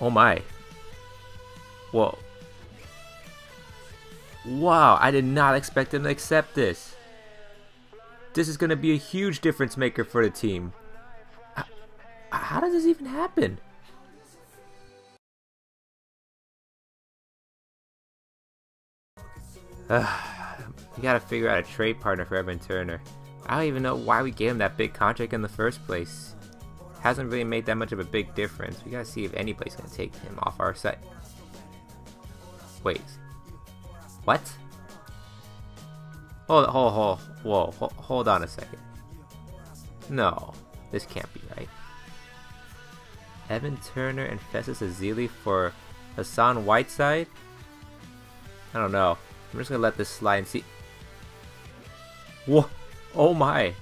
Oh my. Whoa. Wow, I did not expect him to accept this. This is going to be a huge difference maker for the team. How does this even happen? We gotta figure out a trade partner for Evan Turner. I don't even know why we gave him that big contract in the first place. Hasn't really made that much of a big difference. We gotta see if anybody's gonna take him off our site. Wait. What? Hold on a second. No, this can't be right. Evan Turner and Festus Ezeli for Hassan Whiteside? I don't know. I'm just gonna let this slide and see. Whoa! Oh my!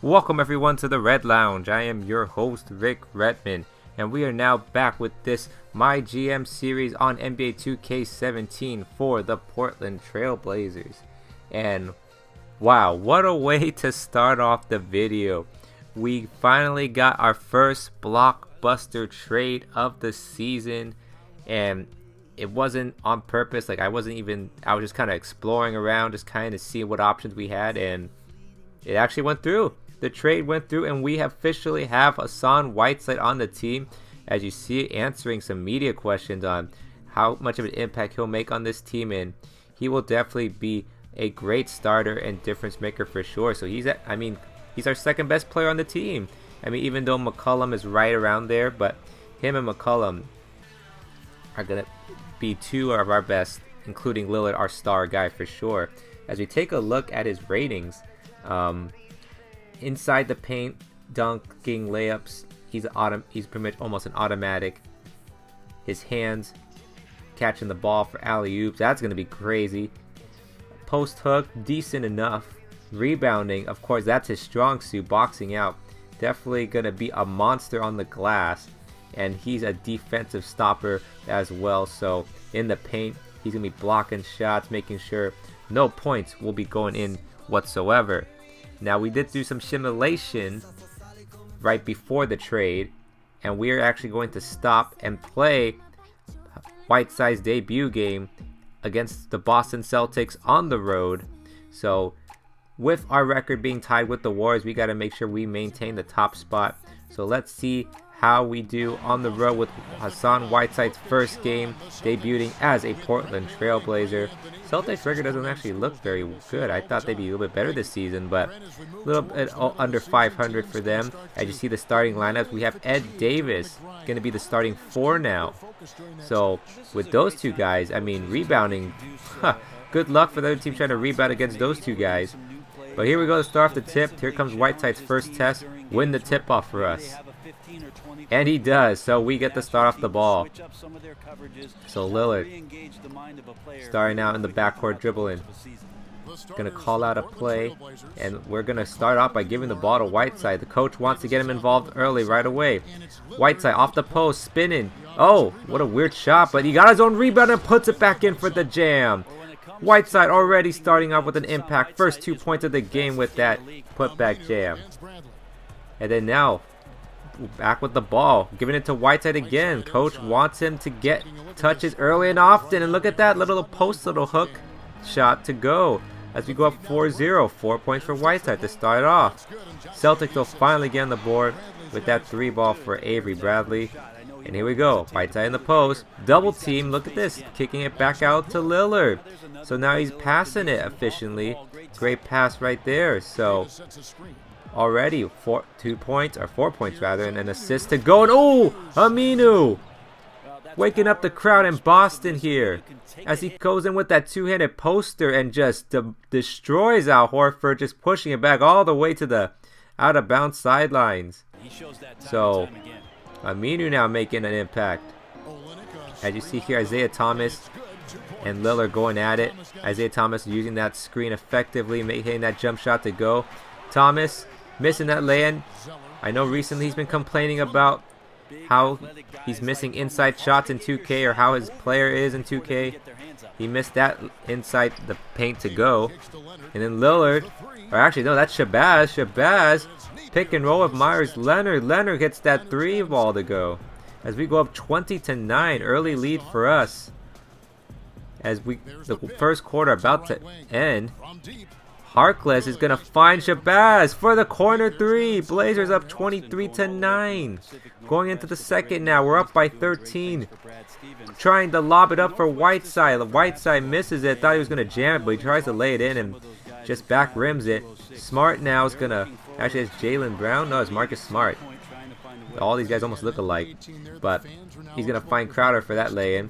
Welcome everyone to the Red Lounge. I am your host Rick Redman, and we are now back with this MyGM series on NBA 2K17 for the Portland Trail Blazers. And wow, what a way to start off the video. We finally got our first blockbuster trade of the season, and it wasn't on purpose. Like I was just kind of exploring around, just kind of seeing what options we had, and it actually went through. The trade went through, and we officially have Hassan Whiteside on the team, as you see, answering some media questions on how much of an impact he'll make on this team, and he will definitely be a great starter and difference maker for sure. So he's our second best player on the team. I mean, even though McCollum is right around there, but him and McCollum are gonna be two of our best, including Lillard, our star guy for sure. As we take a look at his ratings, inside the paint, dunking, layups, he's pretty much almost an automatic. His hands, catching the ball for alley-oops, that's gonna be crazy. Post hook, decent enough. Rebounding, of course, that's his strong suit. Boxing out, definitely gonna be a monster on the glass. And he's a defensive stopper as well, so in the paint he's gonna be blocking shots, making sure no points will be going in whatsoever. Now, we did do some simulation right before the trade, and we are actually going to stop and play Whiteside's debut game against the Boston Celtics on the road. So with our record being tied with the Warriors, we got to make sure we maintain the top spot. So let's see how we do on the road with Hassan Whiteside's first game debuting as a Portland Trail Blazer. Celtics record doesn't actually look very good. I thought they'd be a little bit better this season, but a little bit under 500 for them. As you see the starting lineups, we have Ed Davis going to be the starting 4 now. So with those two guys, I mean, rebounding, good luck for the other team trying to rebound against those two guys. But here we go to start off the tip. Here comes Whiteside's first test. Win the tip off for us. And he does, so we get to start off the ball. So Lillard starting out in the backcourt dribbling. Gonna call out a play, and we're gonna start off by giving the ball to Whiteside. The coach wants to get him involved early, right away. Whiteside off the post, spinning. Oh, what a weird shot, but he got his own rebound and puts it back in for the jam. Whiteside already starting off with an impact. First 2 points of the game with that putback jam. And then now, back with the ball, giving it to Whiteside again. Coach wants him to get touches early and often, and look at that little hook shot to go as we go up 4-0. 4 points for Whiteside to start off. Celtics will finally get on the board with that 3 ball for Avery Bradley. And here we go, Whiteside in the post, double team, look at this, kicking it back out to Lillard. So now he's passing it efficiently. Great pass right there. So already 4 points rather, and an assist to go. And oh, Aminu waking up the crowd in Boston here as he goes in with that two-handed poster and just destroys Al Horford, just pushing it back all the way to the out-of-bounds sidelines. So Aminu now making an impact. As you see here, Isaiah Thomas and Lillard going at it. Isaiah Thomas using that screen effectively, making that jump shot to go. Thomas missing that lay-in. I know recently he's been complaining about how he's missing inside shots in 2K, or how his player is in 2K. He missed that inside the paint to go. And then Lillard, or actually no, that's Shabazz. Shabazz pick and roll with Myers. Leonard gets that 3 ball to go. As we go up 20-9, early lead for us. As the first quarter about to end. Harkless is going to find Shabazz for the corner 3. Blazers up 23-9. Going into the second now. We're up by 13. Trying to lob it up for Whiteside. Whiteside misses it. Thought he was going to jam it, but he tries to lay it in and just back rims it. Smart now is going to... Actually, it's Jalen Brown. No, it's Marcus Smart. All these guys almost look alike. But he's going to find Crowder for that lay-in.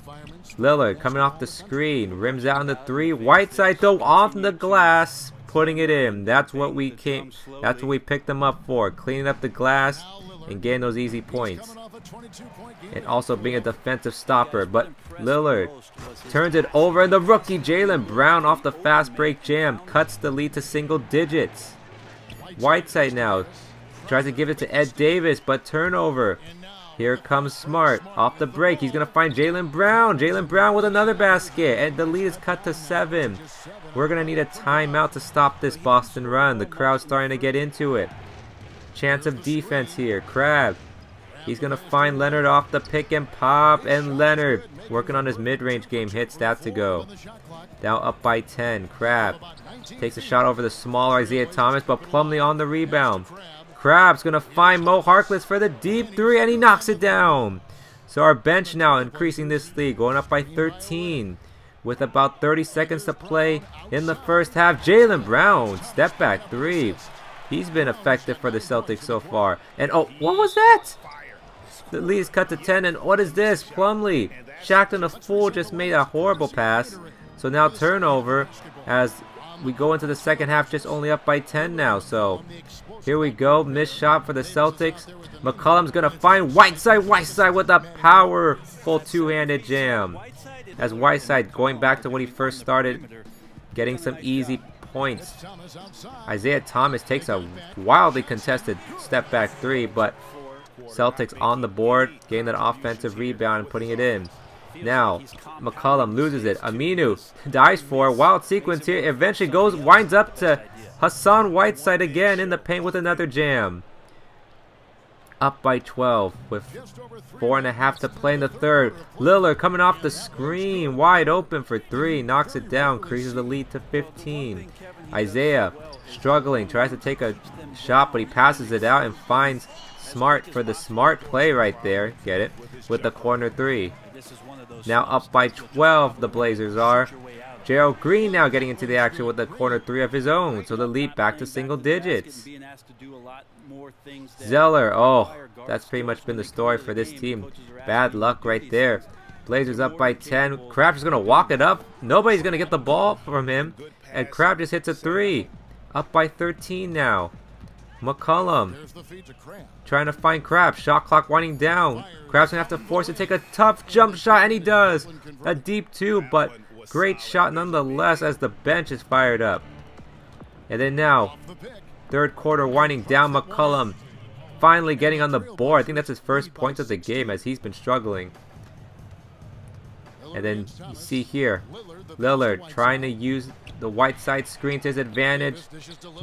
Lillard coming off the screen. Rims out on the 3. Whiteside, though, off the glass. Putting it in. That's what we picked them up for. Cleaning up the glass and getting those easy points. And also being a defensive stopper. But Lillard turns it over, and the rookie Jalen Brown off the fast break jam cuts the lead to single digits. Whiteside now tries to give it to Ed Davis, but turnover. Here comes Smart off the break. He's going to find Jalen Brown. Jalen Brown with another basket, and the lead is cut to 7. We're going to need a timeout to stop this Boston run. The crowd's starting to get into it. Chance of defense here. Crab. He's going to find Leonard off the pick and pop, and Leonard working on his mid-range game hits that to go. Now up by 10. Crab takes a shot over the smaller Isaiah Thomas, but Plumlee on the rebound. Crab's going to find Mo Harkless for the deep 3, and he knocks it down. So our bench now increasing this lead, going up by 13 with about 30 seconds to play in the first half. Jalen Brown, step back 3. He's been effective for the Celtics so far. And oh, what was that? The lead is cut to 10, and what is this? Plumlee, Shackton a fool, just made a horrible pass. So now turnover as we go into the second half, just only up by 10 now. So here we go, missed shot for the Celtics. McCollum's going to find Whiteside with a powerful two-handed jam. As Whiteside going back to when he first started, getting some easy points. Isaiah Thomas takes a wildly contested step back 3, but Celtics on the board, getting that offensive rebound and putting it in. Now, McCollum loses it. Aminu dives for a wild sequence here. Eventually winds up to Hassan Whiteside again in the paint with another jam. Up by 12 with 4.5 to play in the third. Lillard coming off the screen, wide open for 3. Knocks it down, increases the lead to 15. Isaiah struggling, tries to take a shot, but he passes it out and finds Smart for the smart play right there. Get it? With the corner 3. Now up by 12, the Blazers are. Gerald Green now getting into the action with the corner 3 of his own. So the lead back to single digits. Zeller, oh, that's pretty much been the story for this team. Bad luck right there. Blazers up by 10. Crab is going to walk it up. Nobody's going to get the ball from him. And Crab just hits a 3. Up by 13 now. McCollum trying to find Crab. Shot clock winding down. Crab's going to have to force it, take a tough jump shot, and he does. A deep 2, but great shot nonetheless as the bench is fired up. And then now, third quarter winding down. McCollum finally getting on the board. I think that's his first points of the game as he's been struggling. And then you see here, Lillard trying to use the Whiteside screen to his advantage.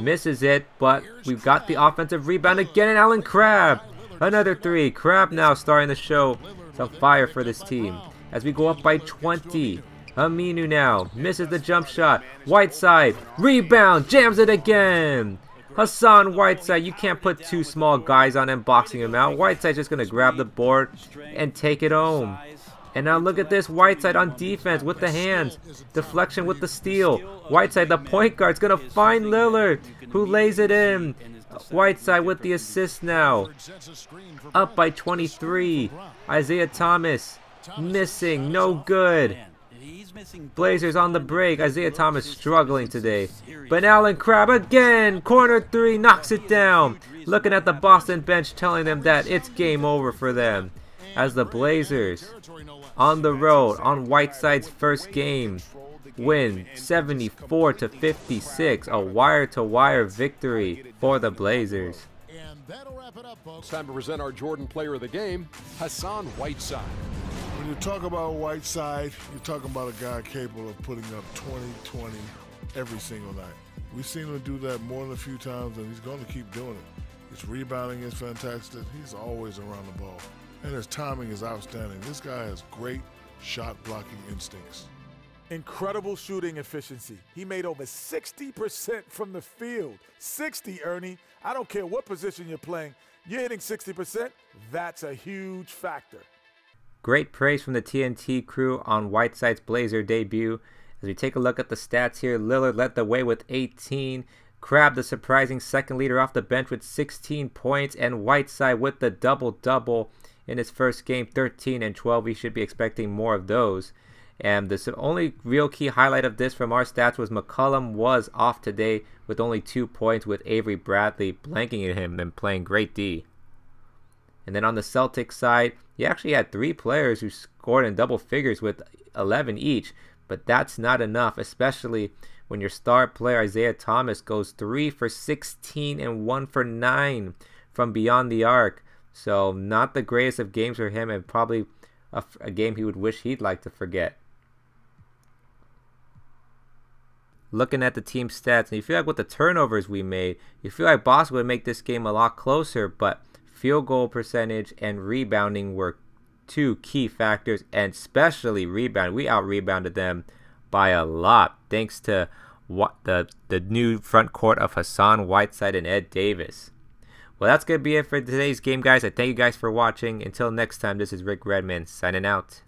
Misses it, but we've got the offensive rebound again, and Allen Crabbe. Another 3. Crabbe now starting to show some fire for this team. As we go up by 20. Aminu now misses the jump shot. Whiteside, rebound, jams it again. Hassan Whiteside, you can't put 2 small guys on him, boxing him out. Whiteside's just going to grab the board and take it home. And now look at this, Whiteside on defense with the hands. Deflection with the steal. Whiteside, the point guard, is going to find Lillard, who lays it in. Whiteside with the assist now. Up by 23. Isaiah Thomas missing, no good. Blazers on the break. Isaiah Thomas struggling today. But Allen Crabbe again. Corner 3, knocks it down. Looking at the Boston bench, telling them that it's game over for them. As the Blazers on the road on Whiteside's first game win 74-56, a wire-to-wire victory for the Blazers. It's time to present our Jordan Player of the Game, Hassan Whiteside. When you talk about Whiteside, you're talking about a guy capable of putting up 20 every single night. We've seen him do that more than a few times, and he's going to keep doing it. His rebounding is fantastic. He's always around the ball. And his timing is outstanding. This guy has great shot blocking instincts. Incredible shooting efficiency. He made over 60% from the field. 60, Ernie. I don't care what position you're playing. You're hitting 60%. That's a huge factor. Great praise from the TNT crew on Whiteside's Blazer debut. As we take a look at the stats here, Lillard led the way with 18. Crabbe, the surprising second leader off the bench with 16 points. And Whiteside with the double-double in his first game, 13 and 12. We should be expecting more of those. And the only real key highlight of this from our stats was McCollum was off today with only 2 points, with Avery Bradley blanking him and playing great D. And then on the Celtics side, he actually had 3 players who scored in double figures with 11 each. But that's not enough, especially when your star player Isaiah Thomas goes 3 for 16 and 1 for 9 from beyond the arc. So not the greatest of games for him, and probably a game he would wish he'd like to forget. Looking at the team stats, and you feel like with the turnovers we made, you feel like Boston would make this game a lot closer, but field goal percentage and rebounding were 2 key factors, and especially rebound. We out-rebounded them by a lot, thanks to the new front court of Hassan Whiteside and Ed Davis. Well, that's going to be it for today's game, guys. I thank you guys for watching. Until next time, this is Rick Redman signing out.